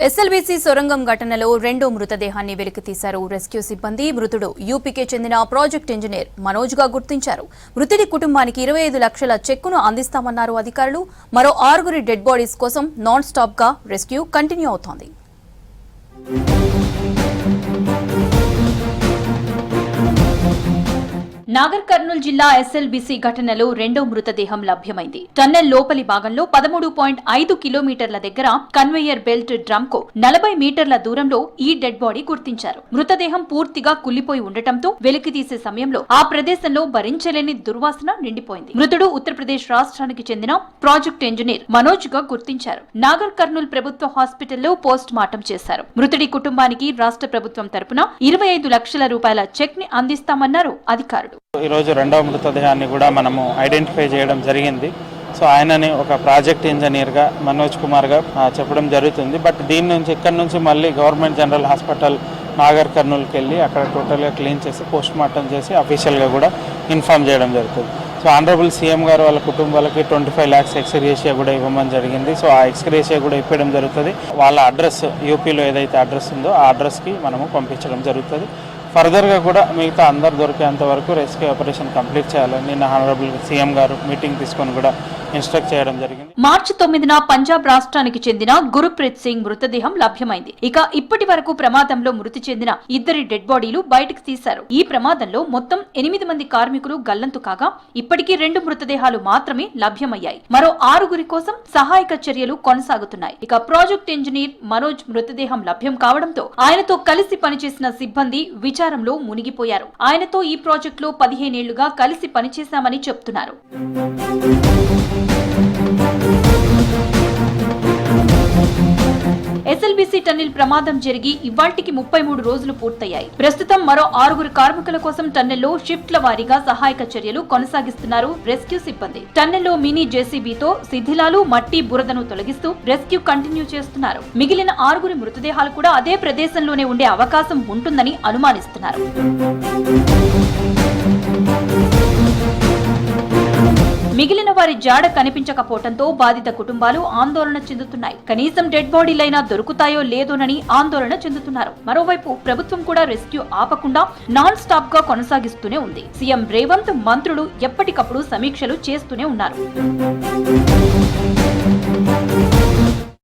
SLBC సొరంగం ఘటనలో రెండో మృతదేహాన్ని వెలికితీశారు రెస్క్యూ సిబ్బంది. మృతుడు యూపీకే చెందిన ప్రాజెక్ట్ ఇంజనీర్ మనోజ్ గా గుర్తించారు. మృతుడి కుటుంబానికి 25 లక్షల చెక్కును అందిస్తామన్నారు అధికారులు. మరో 6 డెడ్ బాడీస్ కోసం నాన్ స్టాప్ గా రెస్క్యూ కంటిన్యూ అవుతోంది. నాగర్ కర్నూల్ జిల్లా ఎస్ఎల్బీసీ ఘటనలో రెండో మృతదేహం లభ్యమైంది. టన్నెల్ లోపలి భాగంలో 13.5 కిలోమీటర్ల దగ్గర కన్వేయర్ బెల్ట్ డ్రమ్ కు 40 మీటర్ల దూరంలో ఈ డెడ్ బాడీ గుర్తించారు. మృతదేహం పూర్తిగా కుళ్లిపోయి ఉండటంతో వెలికితీసే సమయంలో ఆ ప్రదేశంలో భరించలేని దుర్వాసన నిండిపోయింది. మృతుడు ఉత్తరప్రదేశ్ రాష్ట్రానికి చెందిన ప్రాజెక్ట్ ఇంజనీర్ మనోజ్ గా గుర్తించారు. నాగర్ కర్నూల్ ప్రభుత్వ హాస్పిటల్లో పోస్ట్ మార్టం చేశారు. మృతుడి కుటుంబానికి రాష్ట్ర ప్రభుత్వం తరపున 25 లక్షల రూపాయల చెక్ ని అందిస్తామన్నారు అధికారులు. ఈరోజు రెండవ మృతదేహాన్ని కూడా మనము ఐడెంటిఫై చేయడం జరిగింది. సో ఆయనని ఒక ప్రాజెక్ట్ ఇంజనీర్గా మనోజ్ కుమార్గా చెప్పడం జరుగుతుంది. బట్ ఇక్కడ నుంచి మళ్ళీ గవర్నమెంట్ జనరల్ హాస్పిటల్ నాగర్ కర్నూల్కి వెళ్ళి అక్కడ టోటల్గా క్లీన్ చేసి పోస్ట్ మార్టం చేసి అఫీషియల్గా కూడా ఇన్ఫార్మ్ చేయడం జరుగుతుంది. సో ఆనరబుల్ సీఎం గారు వాళ్ళ కుటుంబాలకి 25 lakhs ఎక్స్గ్రేషియా కూడా ఇవ్వమని జరిగింది. సో ఆ ఎక్స్గ్రేషియా కూడా ఇవ్వడం జరుగుతుంది. వాళ్ళ అడ్రస్ యూపీలో ఏదైతే అడ్రస్ ఉందో ఆ అడ్రస్కి మనము పంపించడం జరుగుతుంది. ఫర్దర్గా కూడా మిగతా అందరు దొరికేంత వరకు రెస్క్యూ ఆపరేషన్ కంప్లీట్ చేయాలని నిన్న హానరబుల్ సీఎం గారు మీటింగ్ తీసుకొని కూడా ఇన్స్ట్రక్ట్ చేయడం జరిగింది. మార్చి 9న పంజాబ్ రాష్ట్రానికి చెందిన గురుప్రీత్ సింగ్ మృతదేహం లభ్యమైంది. ఇక ఇప్పటి వరకు ప్రమాదంలో మృతి చెందిన 2 డెడ్ బాడీలు బయటకు తీశారు. ఈ ప్రమాదంలో మొత్తం 8 మంది కార్మికులు గల్లంతు కాగా ఇప్పటికీ 2 మృతదేహాలు మాత్రమే లభ్యమయ్యాయి. మరో 6 కోసం సహాయక చర్యలు కొనసాగుతున్నాయి. ఇక ప్రాజెక్ట్ ఇంజనీర్ మనోజ్ మృతదేహం లభ్యం కావడంతో ఆయనతో కలిసి పనిచేసిన సిబ్బంది విచారంలో మునిగిపోయారు. ఆయనతో ఈ ప్రాజెక్టులో 15 ఏళ్లుగా కలిసి పనిచేశామని చెప్తున్నారు. ఎస్ఎల్బీసీ టన్నెల్ ప్రమాదం జరిగి ఇవాళ్టికి 33 రోజులు పూర్తయ్యాయి. ప్రస్తుతం మరో 6 కార్మికుల కోసం టన్నెల్లో షిఫ్ట్ల వారీగా సహాయక చర్యలు కొనసాగిస్తున్నారు రెస్క్యూ సిబ్బంది. టన్నెల్లో మినీ జేసీబీతో శిథిలాలు, మట్టి, బురదను తొలగిస్తూ రెస్క్యూ కంటిన్యూ చేస్తున్నారు. మిగిలిన 6 మృతదేహాలు కూడా అదే ప్రదేశంలోనే ఉండే అవకాశం ఉంటుందని అనుమానిస్తున్నారు. మిగిలిన వారి జాడ కనిపించకపోవడంతో బాధిత కుటుంబాలు ఆందోళన చెందుతున్నాయి. కనీసం డెడ్ బాడీలైనా దొరుకుతాయో లేదోనని ఆందోళన చెందుతున్నారు. మరోవైపు ప్రభుత్వం కూడా రెస్క్యూ ఆపకుండా నాన్ స్టాప్ గా కొనసాగిస్తూనే ఉంది. సీఎం రేవంత్, మంత్రులు ఎప్పటికప్పుడు సమీక్షలు చేస్తూనే ఉన్నారు.